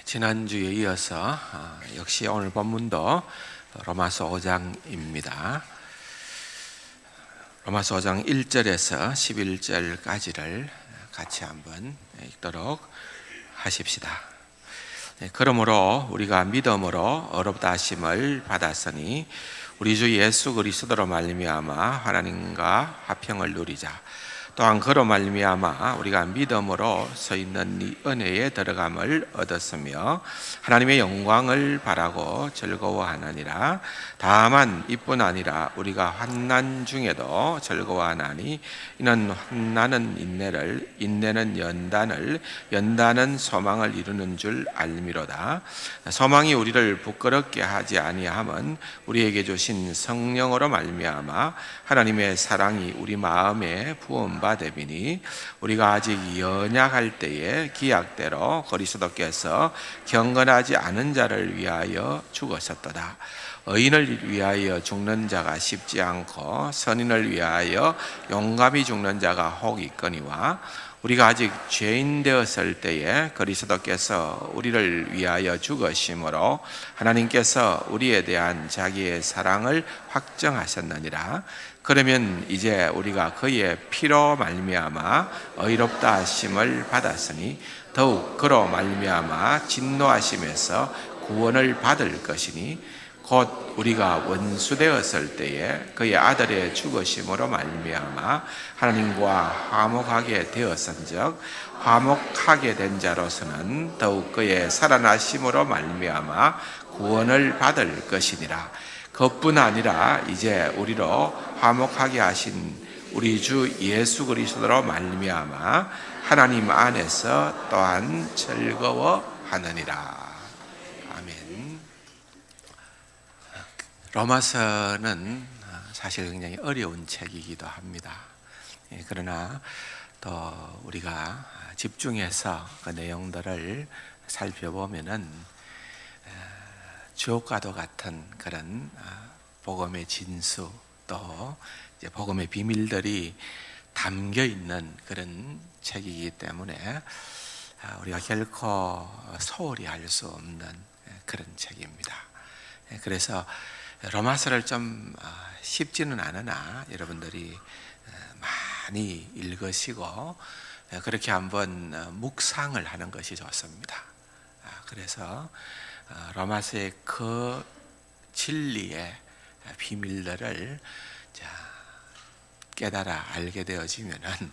지난주에 이어서 역시 오늘 본문도 로마서 5장입니다. 로마서 5장 1절에서 11절까지를 같이 한번 읽도록 하십시다. 그러므로 우리가 믿음으로 의롭다 하심을 받았으니 우리 주 예수 그리스도로 말미암아 하나님과 화평을 누리자. 또한 그로 말미암아 우리가 믿음으로 서 있는 이 은혜에 들어감을 얻었으며 하나님의 영광을 바라고 즐거워하느니라. 다만 이뿐 아니라 우리가 환난 중에도 즐거워하나니 이는 환난은 인내를, 인내는 연단을, 연단은 소망을 이루는 줄 알미로다. 소망이 우리를 부끄럽게 하지 아니함은 우리에게 주신 성령으로 말미암아 하나님의 사랑이 우리 마음에 부음받 되비니 우리가 아직 연약할 때에 기약대로 그리스도께서 경건하지 않은 자를 위하여 죽으셨도다. 의인을 위하여 죽는 자가 쉽지 않고 선인을 위하여 용감히 죽는 자가 혹 있거니와 우리가 아직 죄인 되었을 때에 그리스도께서 우리를 위하여 죽으심으로 하나님께서 우리에 대한 자기의 사랑을 확정하셨느니라. 그러면 이제 우리가 그의 피로 말미암아 의롭다 하심을 받았으니 더욱 그로 말미암아 진노하심에서 구원을 받을 것이니 곧 우리가 원수 되었을 때에 그의 아들의 죽으심으로 말미암아 하나님과 화목하게 되었은즉 화목하게 된 자로서는 더욱 그의 살아나심으로 말미암아 구원을 받을 것이니라. 그뿐 아니라 이제 우리로 화목하게 하신 우리 주 예수 그리스도로 말미암아 하나님 안에서 또한 즐거워하느니라. 아멘. 로마서는 사실 굉장히 어려운 책이기도 합니다. 그러나 또 우리가 집중해서 그 내용들을 살펴보면은 주옥과도 같은 그런 복음의 진수 또 이제 복음의 비밀들이 담겨 있는 그런 책이기 때문에 우리가 결코 소홀히 할 수 없는 그런 책입니다. 그래서 로마서를 좀 쉽지는 않으나 여러분들이 많이 읽으시고 그렇게 한번 묵상을 하는 것이 좋습니다. 그래서 로마서의 그 진리의 비밀들을 깨달아 알게 되어지면은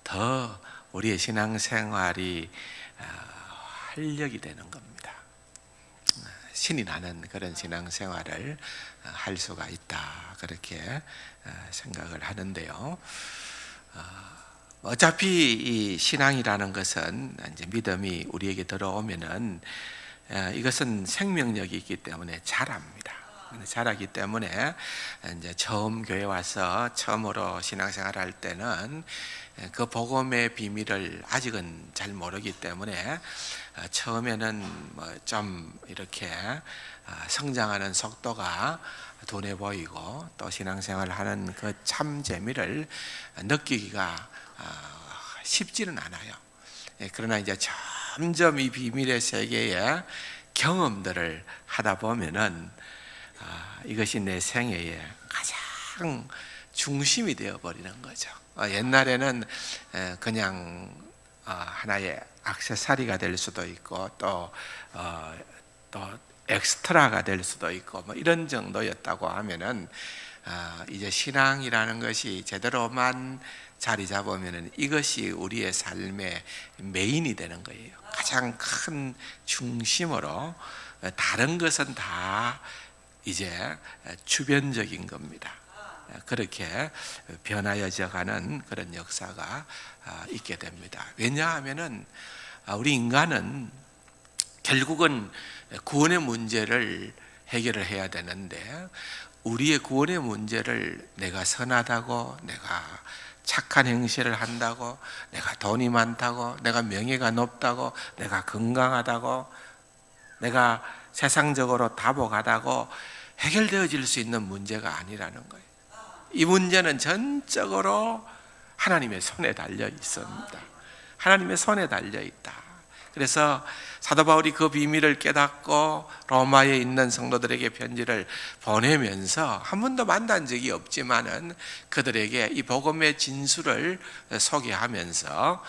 더 우리의 신앙생활이 활력이 되는 겁니다. 신이 나는 그런 신앙생활을 할 수가 있다, 그렇게 생각을 하는데요. 어차피 이 신앙이라는 것은 이제 믿음이 우리에게 들어오면은 이것은 생명력이 있기 때문에 자랍니다. 자라기 때문에 이제 처음 교회 와서 처음으로 신앙생활 할 때는 그 복음의 비밀을 아직은 잘 모르기 때문에 처음에는 뭐 좀 이렇게 성장하는 속도가 둔해 보이고 또 신앙생활을 하는 그 참 재미를 느끼기가 쉽지는 않아요. 그러나 이제 점점 이 비밀의 세계에 경험들을 하다 보면은 이것이 내 생애의 가장 중심이 되어버리는 거죠. 옛날에는 그냥 하나의 액세서리가 될 수도 있고 또 엑스트라가 될 수도 있고 뭐 이런 정도였다고 하면은 이제 신앙이라는 것이 제대로만 자리 잡으면은 이것이 우리의 삶의 메인이 되는 거예요. 가장 큰 중심으로 다른 것은 다 이제 주변적인 겁니다. 그렇게 변화여져 가는 그런 역사가 있게 됩니다. 왜냐하면은 우리 인간은 결국은 구원의 문제를 해결을 해야 되는데 우리의 구원의 문제를 내가 선하다고, 내가 착한 행실을 한다고, 내가 돈이 많다고, 내가 명예가 높다고, 내가 건강하다고, 내가 세상적으로 다복하다고 해결되어질 수 있는 문제가 아니라는 거예요. 이 문제는 전적으로 하나님의 손에 달려 있습니다. 하나님의 손에 달려 있다. 그래서 사도 바울이 그 비밀을 깨닫고 로마에 있는 성도들에게 편지를 보내면서 한 번도 만난 적이 없지만은 그들에게 이 복음의 진수를 소개하면서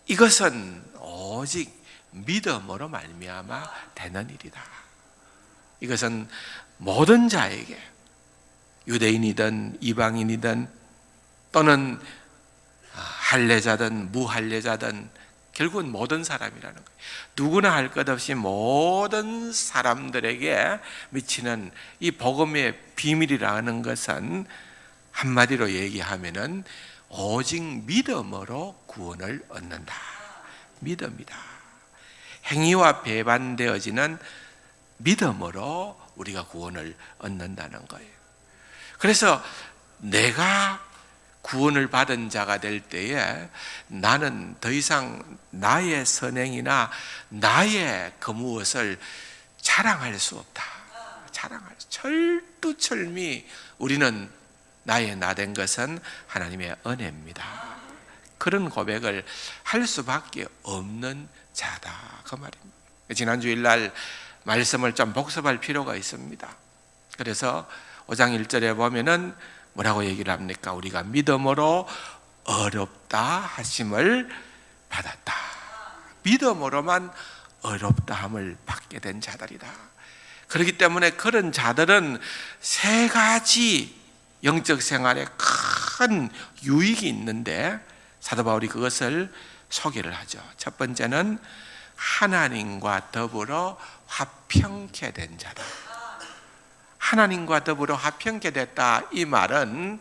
이것은 오직 믿음으로 말미암아 되는 일이다. 이것은 모든 자에게, 유대인이든 이방인이든 또는 할례자든 무할례자든 결국은 모든 사람이라는 거예요. 누구나 할 것 없이 모든 사람들에게 미치는 이 복음의 비밀이라는 것은 한마디로 얘기하면은 오직 믿음으로 구원을 얻는다. 믿음이다. 행위와 배반되어지는 믿음으로 우리가 구원을 얻는다는 거예요. 그래서 내가 구원을 받은 자가 될 때에 나는 더 이상 나의 선행이나 나의 그 무엇을 자랑할 수 없다. 철두철미 우리는 나의 나 된 것은 하나님의 은혜입니다. 그런 고백을 할 수밖에 없는 자다, 그 말입니다. 지난 주일날 말씀을 좀 복습할 필요가 있습니다. 그래서 5장 1절에 보면은 뭐라고 얘기를 합니까? 우리가 믿음으로 어렵다 하심을 받았다. 믿음으로만 어렵다 함을 받게 된 자들이다. 그렇기 때문에 그런 자들은 세 가지 영적 생활에 큰 유익이 있는데 사도 바울이 그것을 소개를 하죠. 첫 번째는 하나님과 더불어 화평케 된 자다. 하나님과 더불어 화평케 됐다. 이 말은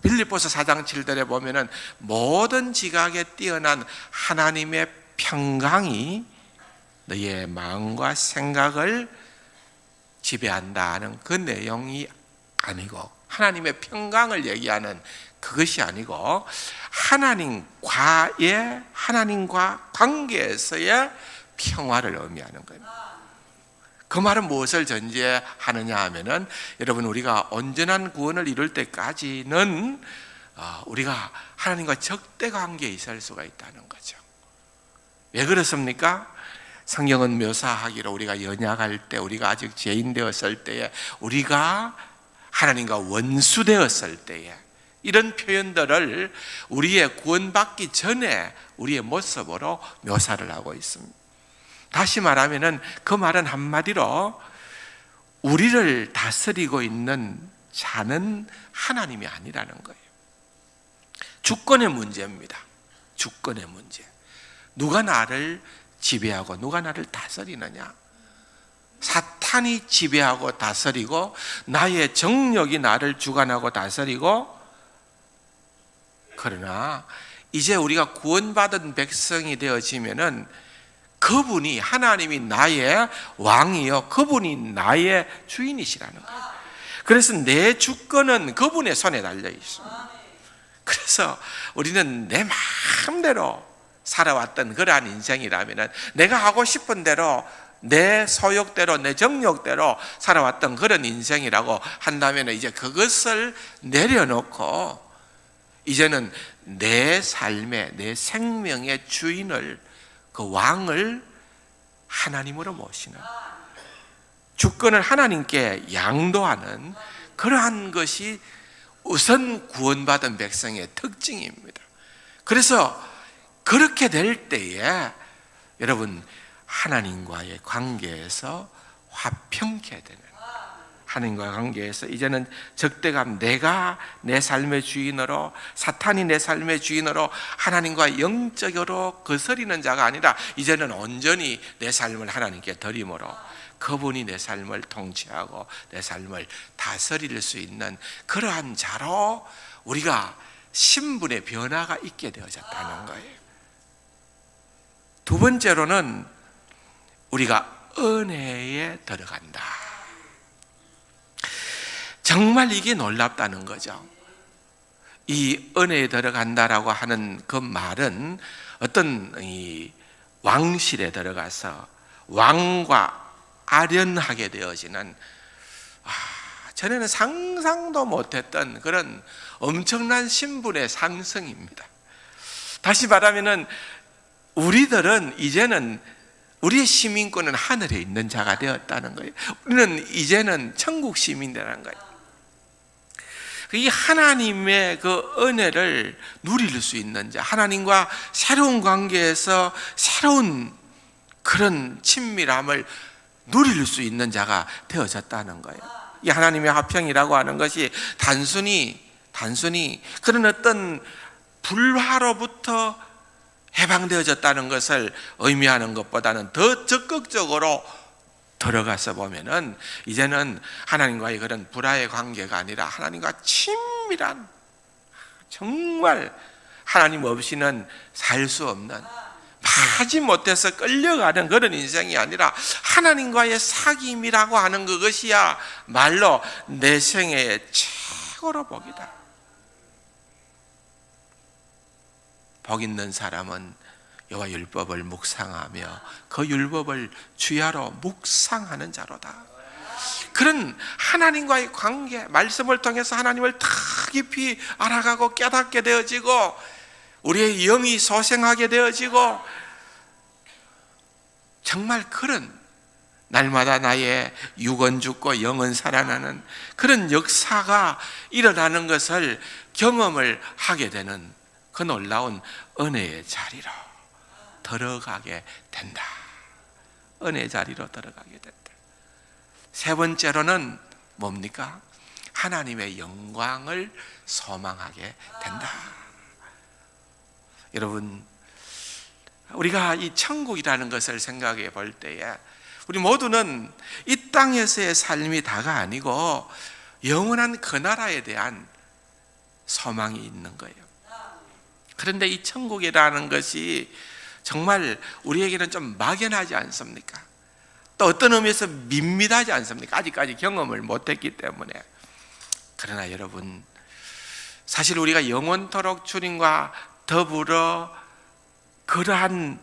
빌립보서 4장 7절에 보면은 모든 지각에 뛰어난 하나님의 평강이 너의 마음과 생각을 지배한다는 그 내용이 아니고, 하나님의 평강을 얘기하는 그것이 아니고 하나님과 관계에서의 평화를 의미하는 거예요. 그 말은 무엇을 전제하느냐 하면은 여러분, 우리가 온전한 구원을 이룰 때까지는 우리가 하나님과 적대 관계에 있을 수가 있다는 거죠. 왜 그렇습니까? 성경은 묘사하기로 우리가 연약할 때, 우리가 아직 죄인 되었을 때에, 우리가 하나님과 원수 되었을 때에, 이런 표현들을 우리의 구원받기 전에 우리의 모습으로 묘사를 하고 있습니다. 다시 말하면은 그 말은 한마디로 우리를 다스리고 있는 자는 하나님이 아니라는 거예요. 주권의 문제입니다. 주권의 문제. 누가 나를 지배하고 누가 나를 다스리느냐? 사탄이 지배하고 다스리고 나의 정욕이 나를 주관하고 다스리고, 그러나 이제 우리가 구원받은 백성이 되어지면은 그분이, 하나님이 나의 왕이요, 그분이 나의 주인이시라는 거예요. 그래서 내 주권은 그분의 손에 달려 있습니다. 그래서 우리는 내 마음대로 살아왔던 그러한 인생이라면, 내가 하고 싶은 대로 내 소욕대로 내 정욕대로 살아왔던 그런 인생이라고 한다면, 이제 그것을 내려놓고 이제는 내 삶의, 내 생명의 주인을, 그 왕을 하나님으로 모시는, 주권을 하나님께 양도하는 그러한 것이 우선 구원받은 백성의 특징입니다. 그래서 그렇게 될 때에 여러분, 하나님과의 관계에서 화평케 되는, 하나님과 관계에서 이제는 적대감, 내가 내 삶의 주인으로, 사탄이 내 삶의 주인으로 하나님과 영적으로 거스리는 자가 아니라 이제는 온전히 내 삶을 하나님께 드림으로 그분이 내 삶을 통치하고 내 삶을 다스릴 수 있는 그러한 자로 우리가 신분의 변화가 있게 되어졌다는 거예요. 두 번째로는 우리가 은혜에 들어간다. 정말 이게 놀랍다는 거죠. 이 은혜에 들어간다라고 하는 그 말은 어떤 이 왕실에 들어가서 왕과 아련하게 되어지는, 전에는 상상도 못했던 그런 엄청난 신분의 상승입니다. 다시 말하면은 우리들은 이제는 우리의 시민권은 하늘에 있는 자가 되었다는 거예요. 우리는 이제는 천국 시민이라는 거예요. 이 하나님의 그 은혜를 누릴 수 있는 자, 하나님과 새로운 관계에서 새로운 그런 친밀함을 누릴 수 있는 자가 되어졌다는 거예요. 이 하나님의 화평이라고 하는 것이 단순히 그런 어떤 불화로부터 해방되어졌다는 것을 의미하는 것보다는 더 적극적으로 들어가서 보면은 이제는 하나님과의 그런 불화의 관계가 아니라 하나님과 친밀한, 정말 하나님 없이는 살 수 없는, 마지 못해서 끌려가는 그런 인생이 아니라 하나님과의 사귐이라고 하는 그것이야 말로 내 생애의 최고로 복이다. 복 있는 사람은 여호와 율법을 묵상하며 그 율법을 주야로 묵상하는 자로다. 그런 하나님과의 관계, 말씀을 통해서 하나님을 더 깊이 알아가고 깨닫게 되어지고 우리의 영이 소생하게 되어지고 정말 그런 날마다 나의 육은 죽고 영은 살아나는 그런 역사가 일어나는 것을 경험을 하게 되는 그 놀라운 은혜의 자리로 들어가게 된다. 은혜의 자리로 들어가게 된다. 세 번째로는 뭡니까? 하나님의 영광을 소망하게 된다. 여러분, 우리가 이 천국이라는 것을 생각해 볼 때에 우리 모두는 이 땅에서의 삶이 다가 아니고 영원한 그 나라에 대한 소망이 있는 거예요. 그런데 이 천국이라는 것이 정말 우리에게는 좀 막연하지 않습니까? 또 어떤 의미에서 밋밋하지 않습니까? 아직까지 경험을 못했기 때문에. 그러나 여러분, 사실 우리가 영원토록 주님과 더불어 그러한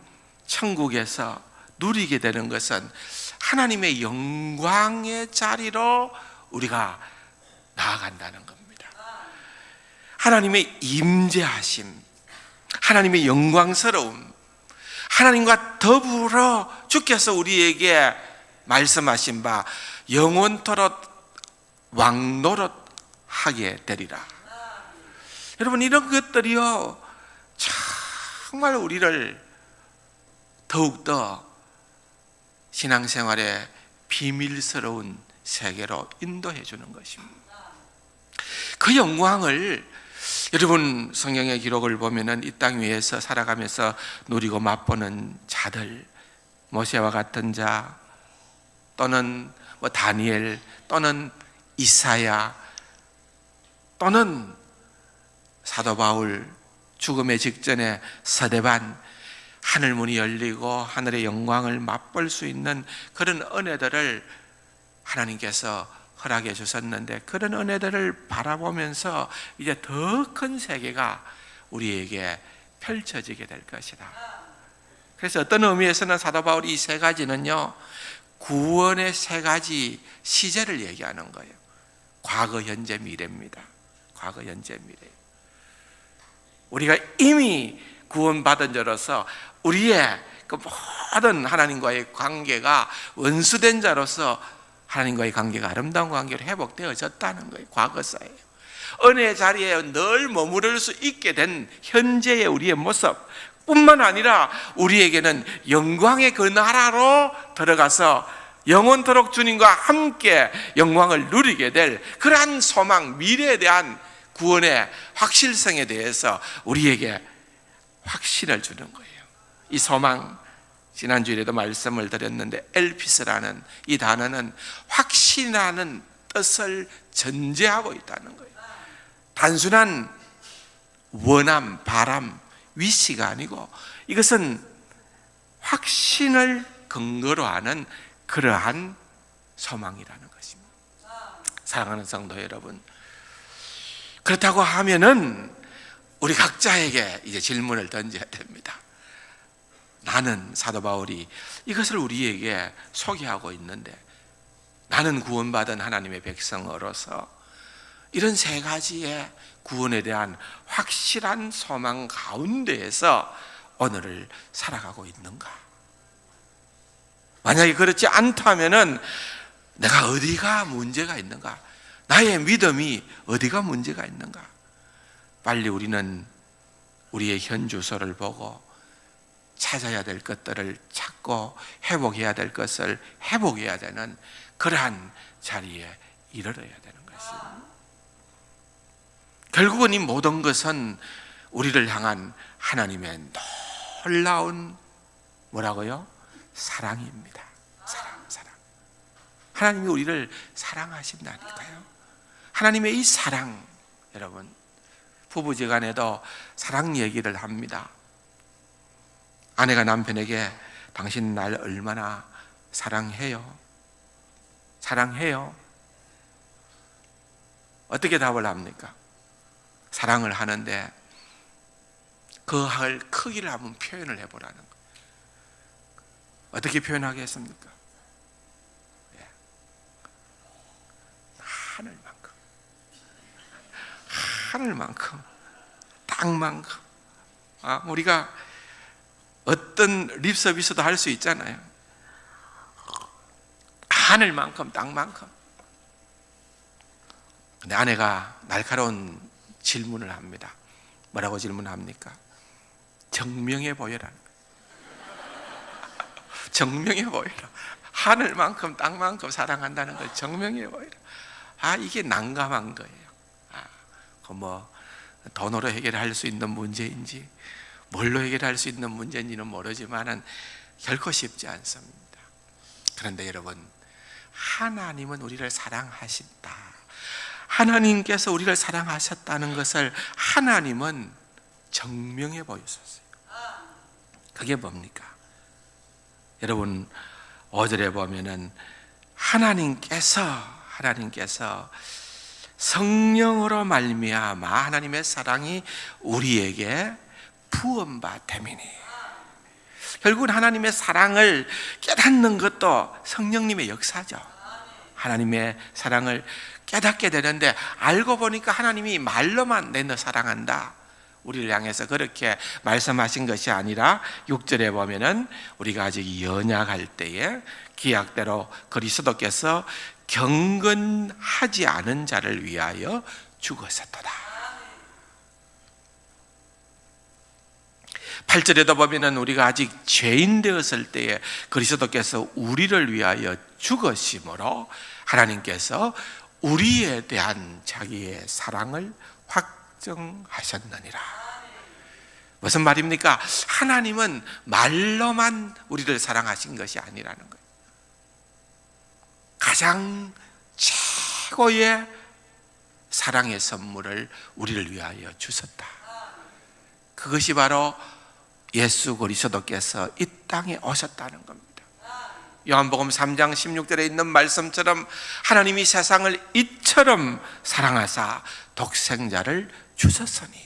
천국에서 누리게 되는 것은 하나님의 영광의 자리로 우리가 나아간다는 겁니다. 하나님의 임재하심, 하나님의 영광스러움, 하나님과 더불어 주께서 우리에게 말씀하신 바 영원토록 왕노릇하게 되리라. 여러분, 이런 것들이요 정말 우리를 더욱더 신앙생활의 비밀스러운 세계로 인도해 주는 것입니다. 그 영광을 여러분 성경의 기록을 보면은 이 땅 위에서 살아가면서 누리고 맛보는 자들, 모세와 같은 자, 또는 다니엘, 또는 이사야, 또는 사도 바울, 죽음의 직전에 스데반, 하늘문이 열리고 하늘의 영광을 맛볼 수 있는 그런 은혜들을 하나님께서 허락해 주셨는데, 그런 은혜들을 바라보면서 이제 더 큰 세계가 우리에게 펼쳐지게 될 것이다. 그래서 어떤 의미에서는 사도 바울이 이 세 가지는요, 구원의 세 가지 시제를 얘기하는 거예요. 과거, 현재, 미래입니다. 과거, 현재, 미래. 우리가 이미 구원받은 자로서 우리의 그 모든 하나님과의 관계가 원수된 자로서 하나님과의 관계가 아름다운 관계로 회복되어졌다는 거예요. 과거사예요. 은혜의 자리에 늘 머무를 수 있게 된 현재의 우리의 모습 뿐만 아니라 우리에게는 영광의 그 나라로 들어가서 영원토록 주님과 함께 영광을 누리게 될 그러한 소망, 미래에 대한 구원의 확실성에 대해서 우리에게 확신을 주는 거예요. 이 소망, 지난주에도 말씀을 드렸는데 엘피스라는 이 단어는 확신하는 뜻을 전제하고 있다는 거예요. 단순한 원함, 바람, 위시가 아니고 이것은 확신을 근거로 하는 그러한 소망이라는 것입니다. 사랑하는 성도 여러분, 그렇다고 하면은 우리 각자에게 이제 질문을 던져야 됩니다. 나는, 사도 바울이 이것을 우리에게 소개하고 있는데, 나는 구원받은 하나님의 백성으로서 이런 세 가지의 구원에 대한 확실한 소망 가운데에서 오늘을 살아가고 있는가? 만약에 그렇지 않다면은 내가 어디가 문제가 있는가? 나의 믿음이 어디가 문제가 있는가? 빨리 우리는 우리의 현 주소를 보고 찾아야 될 것들을 찾고 회복해야 될 것을 회복해야 되는 그러한 자리에 이르러야 되는 것입니다. 결국은 이 모든 것은 우리를 향한 하나님의 놀라운 뭐라고요? 사랑입니다. 사랑. 하나님이 우리를 사랑하신다니까요. 하나님의 이 사랑, 여러분, 부부지간에도 사랑 얘기를 합니다. 아내가 남편에게 당신 날 얼마나 사랑해요? 사랑해요? 어떻게 답을 합니까? 사랑을 하는데 그 크기를 한번 표현을 해보라는 거예요. 어떻게 표현하겠습니까? 하늘만큼, 땅만큼. 우리가 어떤 립서비스도 할 수 있잖아요. 하늘만큼, 땅만큼. 근데 아내가 날카로운 질문을 합니다. 뭐라고 질문합니까? 정명해 보여라. 정명해 보여라. 하늘만큼 땅만큼 사랑한다는 걸 정명해 보여라. 이게 난감한 거예요. 돈으로 해결할 수 있는 문제인지 뭘로 해결할 수 있는 문제인지는 모르지만은 결코 쉽지 않습니다. 그런데 여러분, 하나님은 우리를 사랑하신다. 하나님께서 우리를 사랑하셨다는 것을 하나님은 증명해 보였었어요. 그게 뭡니까? 여러분, 5절에 보면은 하나님께서 성령으로 말미암아 하나님의 사랑이 우리에게 부음받음이니. 결국은 하나님의 사랑을 깨닫는 것도 성령님의 역사죠. 하나님의 사랑을 깨닫게 되는데, 알고 보니까 하나님이 말로만 내 너 사랑한다, 우리를 향해서 그렇게 말씀하신 것이 아니라 6절에 보면은 우리가 아직 연약할 때에 기약대로 그리스도께서 경건하지 않은 자를 위하여 죽으셨도다. 8절에도 보면은 우리가 아직 죄인 되었을 때에 그리스도께서 우리를 위하여 죽으심으로 하나님께서 우리에 대한 자기의 사랑을 확정하셨느니라. 무슨 말입니까? 하나님은 말로만 우리를 사랑하신 것이 아니라는 거예요. 가장 최고의 사랑의 선물을 우리를 위하여 주셨다. 그것이 바로 예수 그리스도께서 이 땅에 오셨다는 겁니다. 요한복음 3장 16절에 있는 말씀처럼 하나님이 세상을 이처럼 사랑하사 독생자를 주셨으니,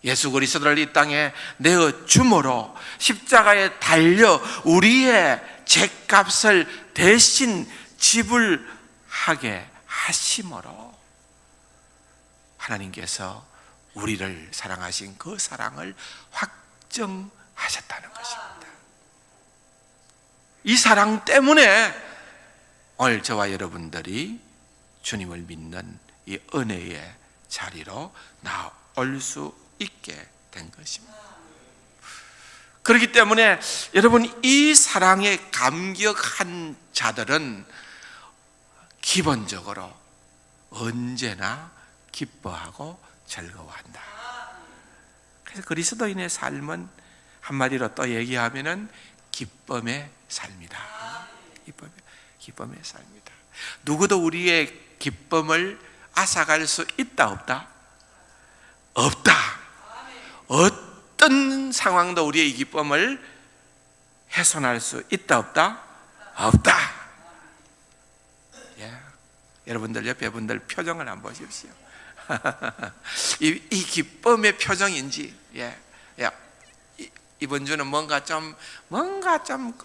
예수 그리스도를 이 땅에 내어 줌으로 십자가에 달려 우리의 죄값을 대신 지불하게 하심으로 하나님께서 우리를 사랑하신 그 사랑을 확정하셨다는 것입니다. 이 사랑 때문에 오늘 저와 여러분들이 주님을 믿는 이 은혜의 자리로 나올 수 있게 된 것입니다. 그렇기 때문에 여러분, 이 사랑에 감격한 자들은 기본적으로 언제나 기뻐하고 즐거워한다. 그래서 그리스도인의 삶은 한마디로 또 얘기하면은 기쁨의 삶이다. 기쁨의 삶이다. 누구도 우리의 기쁨을 앗아갈 수 있다, 없다? 없다. 어떤 상황도 우리의 기쁨을 훼손할 수 있다, 없다? 없다. 여러분들 옆에 분들 표정을 한번 보십시오. 이 기쁨의 표정인지, 이번 주는 뭔가 좀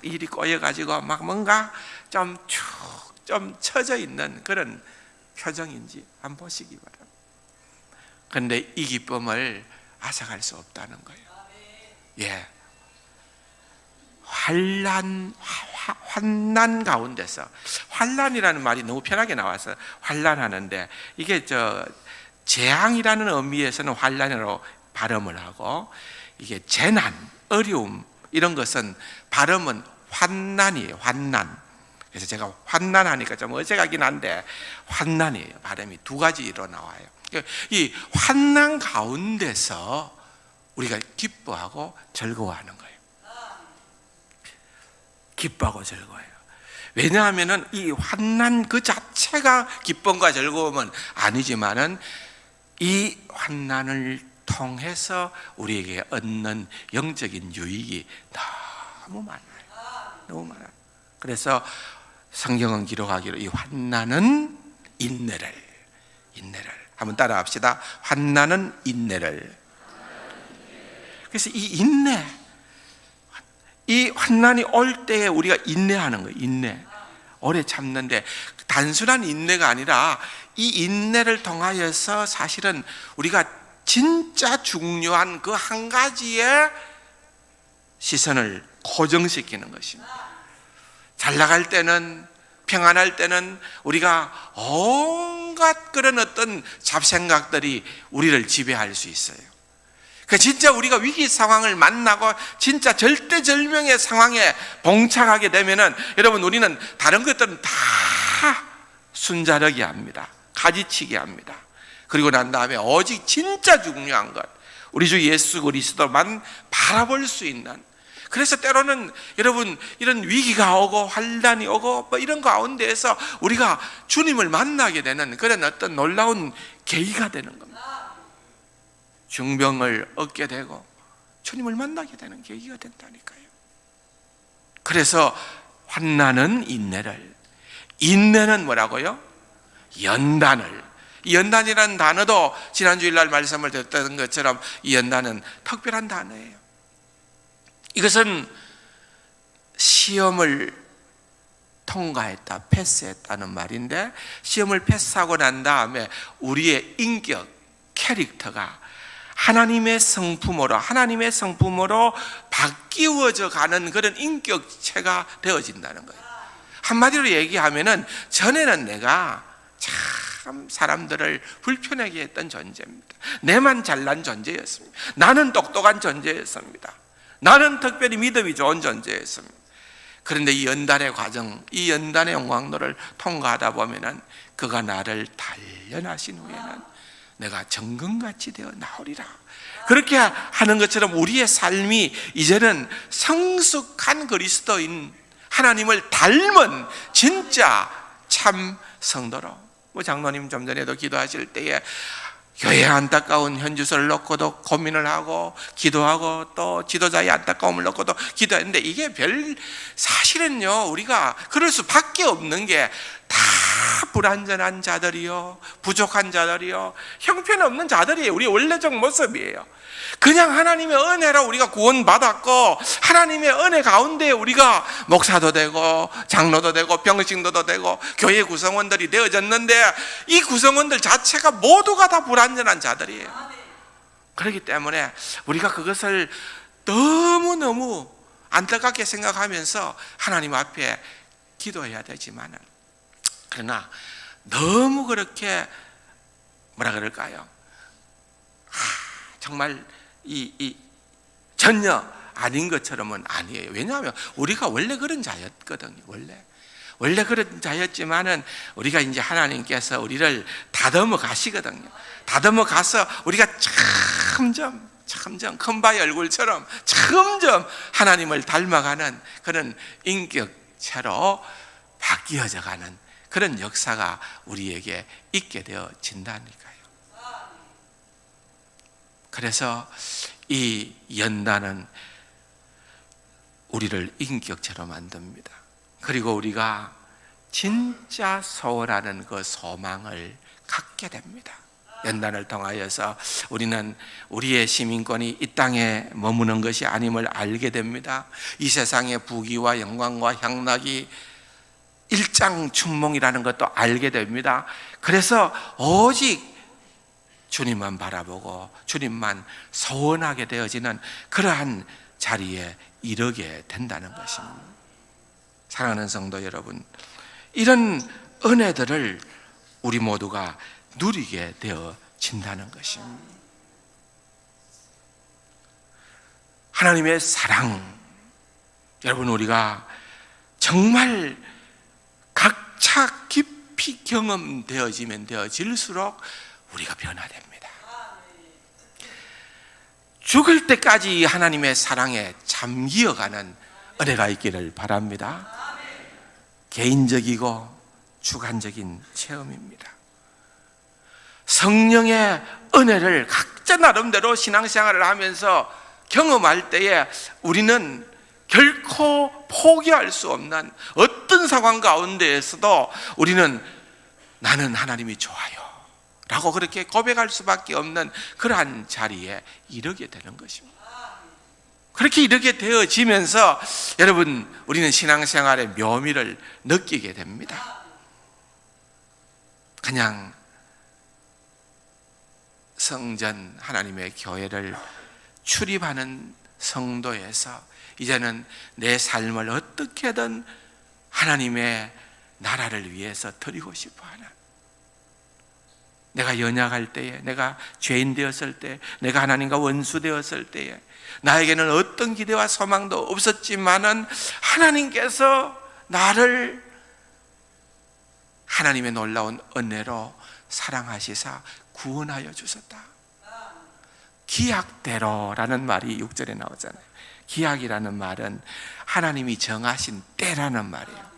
일이 꼬여가지고 막 뭔가 좀 처져 있는 그런 표정인지 한번 보시기 바랍니다. 그런데 이 기쁨을 앗아갈 수 없다는 거예요. 예, 환난 가운데서, 환난이라는 말이 너무 편하게 나와서 환난하는데, 이게 재앙이라는 의미에서는 환난으로 발음을 하고, 이게 재난, 어려움 이런 것은 발음은 환난이에요. 환난. 그래서 제가 환난하니까 좀 어색하긴 한데 환난이에요. 발음이 두 가지로 나와요. 이 환난 가운데서 우리가 기뻐하고 즐거워하는 거예요. 기뻐하고 즐거워해요. 왜냐하면은 이 환난 그 자체가 기쁨과 즐거움은 아니지만은 이 환난을 통해서 우리에게 얻는 영적인 유익이 너무 많아요. 너무 많아요. 그래서 성경은 기록하기로 이 환난은 인내를 한번 따라합시다. 환난은 인내를. 그래서 이 인내, 이 환난이 올 때에 우리가 인내하는 거예요. 인내. 오래 참는데 단순한 인내가 아니라 이 인내를 통하여서 사실은 우리가 진짜 중요한 그 한 가지의 시선을 고정시키는 것입니다. 잘 나갈 때는, 평안할 때는 우리가 온갖 그런 어떤 잡생각들이 우리를 지배할 수 있어요. 진짜 우리가 위기 상황을 만나고 진짜 절대절명의 상황에 봉착하게 되면은 여러분, 우리는 다른 것들은 다 순자력이 합니다. 가지치기 합니다. 그리고 난 다음에 오직 진짜 중요한 것, 우리 주 예수 그리스도만 바라볼 수 있는, 그래서 때로는 여러분 이런 위기가 오고 환난이 오고 뭐 이런 가운데에서 우리가 주님을 만나게 되는 그런 어떤 놀라운 계기가 되는 겁니다. 중병을 얻게 되고 주님을 만나게 되는 계기가 된다니까요. 그래서 환난은 인내를, 인내는 뭐라고요? 연단을. 이 연단이라는 단어도 지난 주일날 말씀을 듣던 것처럼 이 연단은 특별한 단어예요. 이것은 시험을 통과했다, 패스했다는 말인데, 시험을 패스하고 난 다음에 우리의 인격, 캐릭터가 하나님의 성품으로 바뀌어져 가는 그런 인격체가 되어진다는 거예요. 한마디로 얘기하면은 전에는 내가 참 사람들을 불편하게 했던 존재입니다. 내만 잘난 존재였습니다. 나는 똑똑한 존재였습니다. 나는 특별히 믿음이 좋은 존재였습니다. 그런데 이 연단의 과정, 이 연단의 영광로를 통과하다 보면은 그가 나를 단련하신 후에는 내가 정금같이 되어 나오리라. 그렇게 하는 것처럼 우리의 삶이 이제는 성숙한 그리스도인, 하나님을 닮은 진짜 참 성도로. 장로님 좀 전에도 기도하실 때에 교회의 안타까운 현주소를 놓고도 고민을 하고 기도하고 또 지도자의 안타까움을 놓고도 기도했는데, 이게 사실은요, 우리가 그럴 수밖에 없는 게 다 불완전한 자들이요, 부족한 자들이요, 형편없는 자들이에요. 우리 원래적 모습이에요. 그냥 하나님의 은혜로 우리가 구원받았고, 하나님의 은혜 가운데 우리가 목사도 되고 장로도 되고 병신도도 되고 교회 구성원들이 되어졌는데, 이 구성원들 자체가 모두가 다 불완전한 자들이에요. 그렇기 때문에 우리가 그것을 너무너무 안타깝게 생각하면서 하나님 앞에 기도해야 되지만은, 그러나 너무 그렇게 뭐라 그럴까요? 정말 전혀 아닌 것처럼은 아니에요. 왜냐하면 우리가 원래 그런 자였거든요. 원래 그런 자였지만은 우리가 이제 하나님께서 우리를 다듬어 가시거든요. 다듬어 가서 우리가 점점 큰 바위 얼굴처럼 점점 하나님을 닮아가는 그런 인격체로 바뀌어져 가는 그런 역사가 우리에게 있게 되어진다니까요. 그래서 이 연단은 우리를 인격체로 만듭니다. 그리고 우리가 진짜 소원하는 그 소망을 갖게 됩니다. 연단을 통하여서 우리는 우리의 시민권이 이 땅에 머무는 것이 아님을 알게 됩니다. 이 세상의 부귀와 영광과 향락이 일장춘몽이라는 것도 알게 됩니다. 그래서 오직 주님만 바라보고 주님만 소원하게 되어지는 그러한 자리에 이르게 된다는 것입니다. 사랑하는 성도 여러분, 이런 은혜들을 우리 모두가 누리게 되어진다는 것입니다. 하나님의 사랑, 여러분, 우리가 정말 각자 깊이 경험되어지면 되어질수록 우리가 변화됩니다. 죽을 때까지 하나님의 사랑에 잠기어가는 은혜가 있기를 바랍니다. 개인적이고 주관적인 체험입니다. 성령의 은혜를 각자 나름대로 신앙생활을 하면서 경험할 때에 우리는 결코 포기할 수 없는 어떤 상황 가운데에서도 우리는 나는 하나님이 좋아요 라고 그렇게 고백할 수밖에 없는 그러한 자리에 이르게 되는 것입니다. 그렇게 이르게 되어지면서 여러분, 우리는 신앙생활의 묘미를 느끼게 됩니다. 그냥 성전, 하나님의 교회를 출입하는 성도에서 이제는 내 삶을 어떻게든 하나님의 나라를 위해서 드리고 싶어하는, 내가 연약할 때에, 내가 죄인 되었을 때, 내가 하나님과 원수 되었을 때에 나에게는 어떤 기대와 소망도 없었지만은 하나님께서 나를 하나님의 놀라운 은혜로 사랑하시사 구원하여 주셨다. 기약대로라는 말이 6절에 나오잖아요. 기약이라는 말은 하나님이 정하신 때라는 말이에요.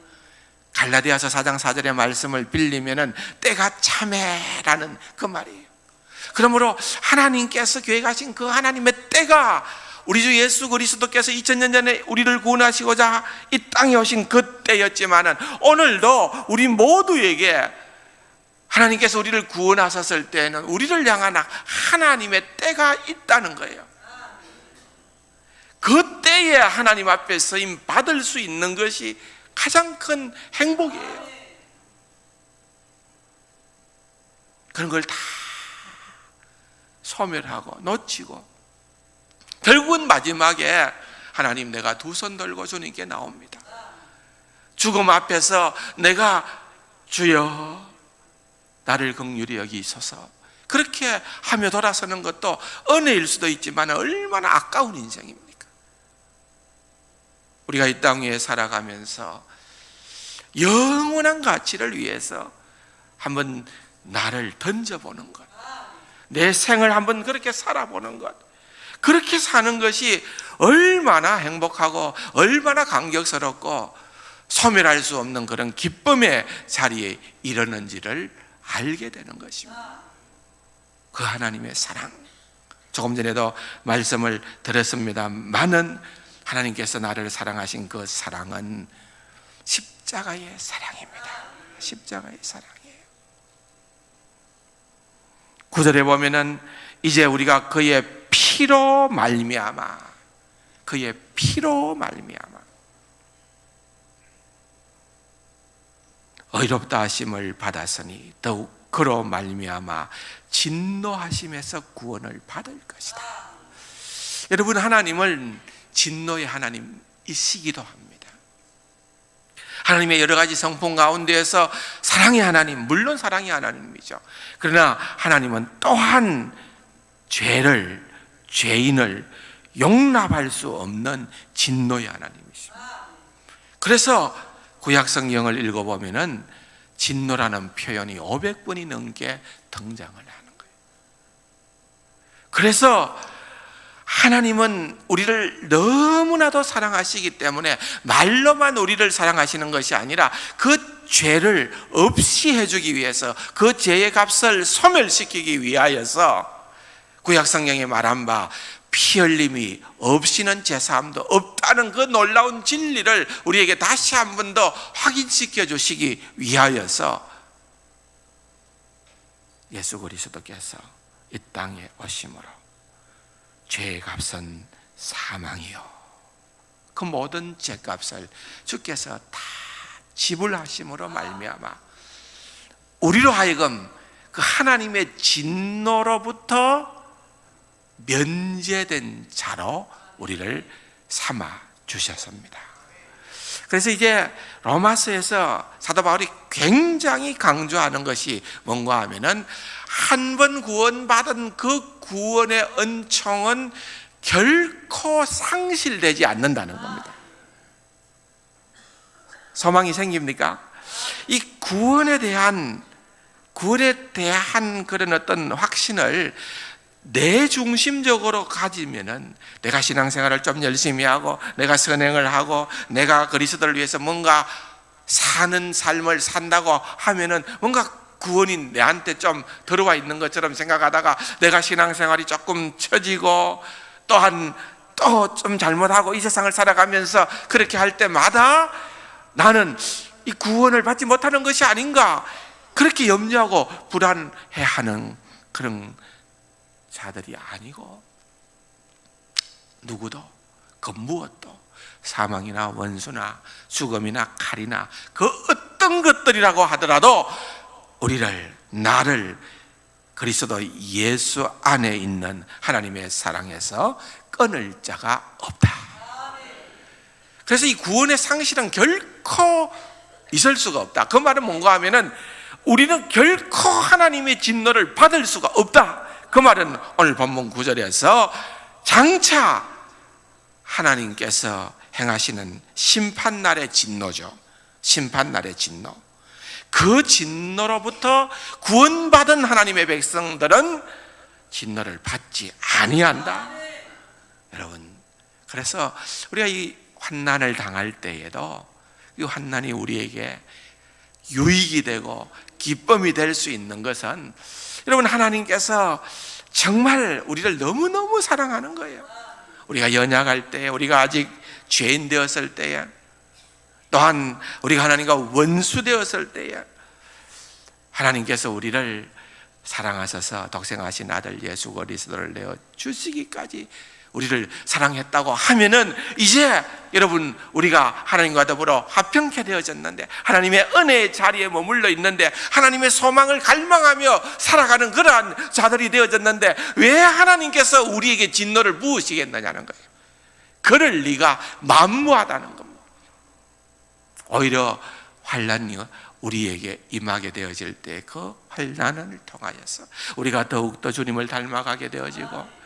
갈라디아서 4장 4절의 말씀을 빌리면은 때가 참해라는 그 말이에요. 그러므로 하나님께서 계획하신 그 하나님의 때가 우리 주 예수 그리스도께서 2000년 전에 우리를 구원하시고자 이 땅에 오신 그 때였지만은 오늘도 우리 모두에게 하나님께서 우리를 구원하셨을 때에는 우리를 향한 하나님의 때가 있다는 거예요. 그 때에 하나님 앞에 서임 받을 수 있는 것이 가장 큰 행복이에요. 그런 걸 다 소멸하고 놓치고 결국은 마지막에 하나님, 내가 두 손 들고 주님께 나옵니다. 죽음 앞에서 내가 주여 나를 긍휼히 여기소서, 그렇게 하며 돌아서는 것도 은혜일 수도 있지만 얼마나 아까운 인생입니까? 우리가 이 땅 위에 살아가면서 영원한 가치를 위해서 한번 나를 던져보는 것, 내 생을 한번 그렇게 살아보는 것, 그렇게 사는 것이 얼마나 행복하고 얼마나 감격스럽고 소멸할 수 없는 그런 기쁨의 자리에 이르는지를 알게 되는 것입니다. 그 하나님의 사랑, 조금 전에도 말씀을 드렸습니다만은 하나님께서 나를 사랑하신 그 사랑은 십자가의 사랑입니다. 십자가의 사랑이에요. 9절에 보면은 이제 우리가 그의 피로 말미암아, 그의 피로 말미암아 의롭다 하심을 받았으니 더욱 그로 말미암아 진노하심에서 구원을 받을 것이다. 여러분, 하나님은 진노의 하나님이시기도 합니다. 하나님의 여러 가지 성품 가운데에서 사랑의 하나님, 물론 사랑의 하나님이죠. 그러나 하나님은 또한 죄인을 용납할 수 없는 진노의 하나님이십니다. 그래서 구약 성경을 읽어보면은 진노라는 표현이 500번이 넘게 등장을 하는 거예요. 그래서 하나님은 우리를 너무나도 사랑하시기 때문에 말로만 우리를 사랑하시는 것이 아니라 그 죄를 없이 해주기 위해서, 그 죄의 값을 소멸시키기 위하여서 구약 성경에 말한 바 피 흘림이 없이는 제사함도 없다는 그 놀라운 진리를 우리에게 다시 한 번 더 확인시켜 주시기 위하여서 예수 그리스도께서 이 땅에 오심으로 죄의 값은 사망이요, 그 모든 죄값을 주께서 다 지불하심으로 말미암아 우리로 하여금 그 하나님의 진노로부터 면제된 자로 우리를 삼아 주셨습니다. 그래서 이제 로마서에서 사도 바울이 굉장히 강조하는 것이 뭔가 하면은 한 번 구원받은 그 구원의 은총은 결코 상실되지 않는다는 겁니다. 소망이 생깁니까? 이 구원에 대한 그런 어떤 확신을 내 중심적으로 가지면은 내가 신앙생활을 좀 열심히 하고 내가 선행을 하고 내가 그리스도를 위해서 뭔가 사는 삶을 산다고 하면은 뭔가 구원이 내한테 좀 들어와 있는 것처럼 생각하다가 내가 신앙생활이 조금 처지고 또한 또 좀 잘못하고 이 세상을 살아가면서 그렇게 할 때마다 나는 이 구원을 받지 못하는 것이 아닌가 그렇게 염려하고 불안해하는 그런 자들이 아니고 누구도 그 무엇도 사망이나 원수나 죽음이나 칼이나 그 어떤 것들이라고 하더라도 나를 그리스도 예수 안에 있는 하나님의 사랑에서 끊을 자가 없다. 그래서 이 구원의 상실은 결코 있을 수가 없다. 그 말은 뭔가 하면은 우리는 결코 하나님의 진노를 받을 수가 없다. 그 말은 오늘 본문 9절에서 장차 하나님께서 행하시는 심판날의 진노죠. 심판날의 진노. 그 진노로부터 구원받은 하나님의 백성들은 진노를 받지 아니한다. 여러분, 그래서 우리가 이 환난을 당할 때에도 이 환난이 우리에게 유익이 되고 기쁨이 될 수 있는 것은 여러분 하나님께서 정말 우리를 너무너무 사랑하는 거예요. 우리가 연약할 때, 우리가 아직 죄인 되었을 때에, 또한 우리가 하나님과 원수 되었을 때에 하나님께서 우리를 사랑하셔서 독생하신 아들 예수 그리스도를 내어 주시기까지 우리를 사랑했다고 하면은 이제 여러분 우리가 하나님과 더불어 화평케 되어졌는데 하나님의 은혜의 자리에 머물러 있는데 하나님의 소망을 갈망하며 살아가는 그러한 자들이 되어졌는데 왜 하나님께서 우리에게 진노를 부으시겠느냐는 거예요. 그럴 리가 만무하다는 겁니다. 오히려 환난이 우리에게 임하게 되어질 때 그 환난을 통하여서 우리가 더욱더 주님을 닮아가게 되어지고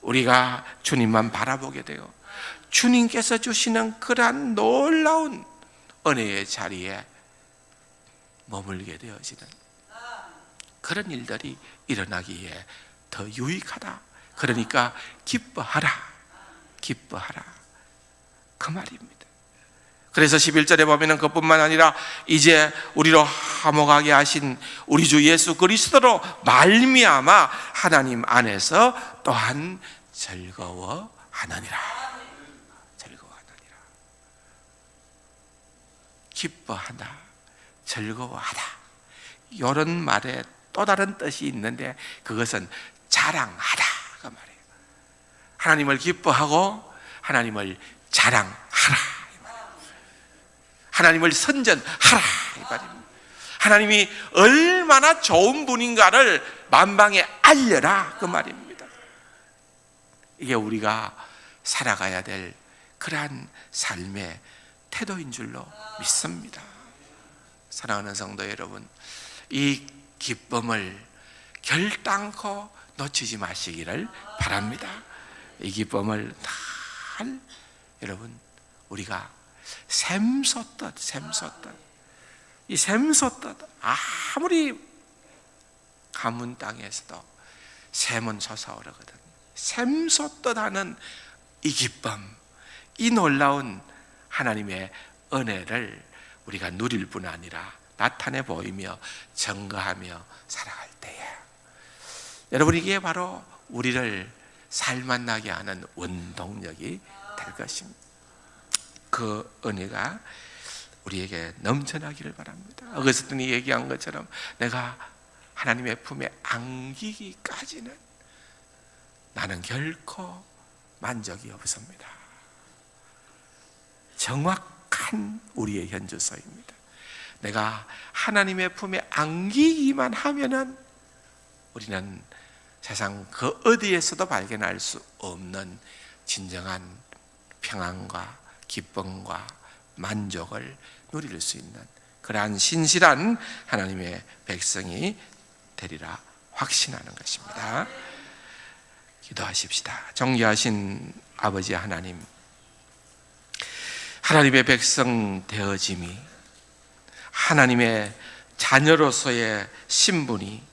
우리가 주님만 바라보게 되고 주님께서 주시는 그러한 놀라운 은혜의 자리에 머물게 되어지는 그런 일들이 일어나기에 더 유익하다. 그러니까 기뻐하라. 기뻐하라. 그 말입니다. 그래서 11절에 보면 그뿐만 아니라 이제 우리로 화목하게 하신 우리 주 예수 그리스도로 말미암아 하나님 안에서 또한 즐거워하느니라. 즐거워하느니라. 기뻐하다, 즐거워하다, 이런 말에 또 다른 뜻이 있는데 그것은 자랑하다 그 말이에요. 하나님을 기뻐하고 하나님을 자랑하라. 하나님을 선전하라 이 말입니다. 하나님이 얼마나 좋은 분인가를 만방에 알려라 그 말입니다. 이게 우리가 살아가야 될 그러한 삶의 태도인 줄로 믿습니다. 사랑하는 성도 여러분, 이 기쁨을 결단코 놓치지 마시기를 바랍니다. 이 기쁨을 잘 여러분 우리가 샘솟듯 이 샘솟듯 아무리 가문 땅에서도 샘은 솟아오르거든. 샘솟듯 하는 이 기쁨, 이 놀라운 하나님의 은혜를 우리가 누릴 뿐 아니라 나타내 보이며 증거하며 살아갈 때에 여러분 이게 바로 우리를 살맛나게 하는 원동력이 될 것입니다. 그 은혜가 우리에게 넘쳐나기를 바랍니다. 어거스틴이 얘기한 것처럼 내가 하나님의 품에 안기기까지는 나는 결코 만족이 없습니다. 정확한 우리의 현주소입니다. 내가 하나님의 품에 안기기만 하면은 우리는 세상 그 어디에서도 발견할 수 없는 진정한 평안과 기쁨과 만족을 누릴 수 있는 그러한 신실한 하나님의 백성이 되리라 확신하는 것입니다. 기도하십시다. 존귀하신 아버지 하나님, 하나님의 백성 되어짐이, 하나님의 자녀로서의 신분이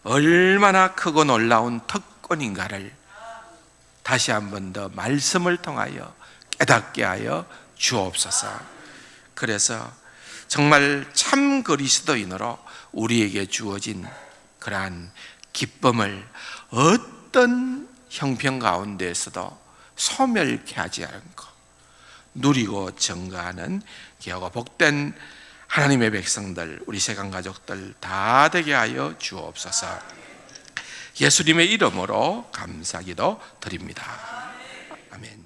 얼마나 크고 놀라운 특권인가를 다시 한 번 더 말씀을 통하여 깨닫게 하여 주옵소서. 그래서 정말 참 그리스도인으로 우리에게 주어진 그러한 기쁨을 어떤 형편 가운데에서도 소멸케 하지 않고 누리고 증거하는 귀하고 복된 하나님의 백성들, 우리 세간 가족들 다 되게 하여 주옵소서. 예수님의 이름으로 감사기도 드립니다. 아멘.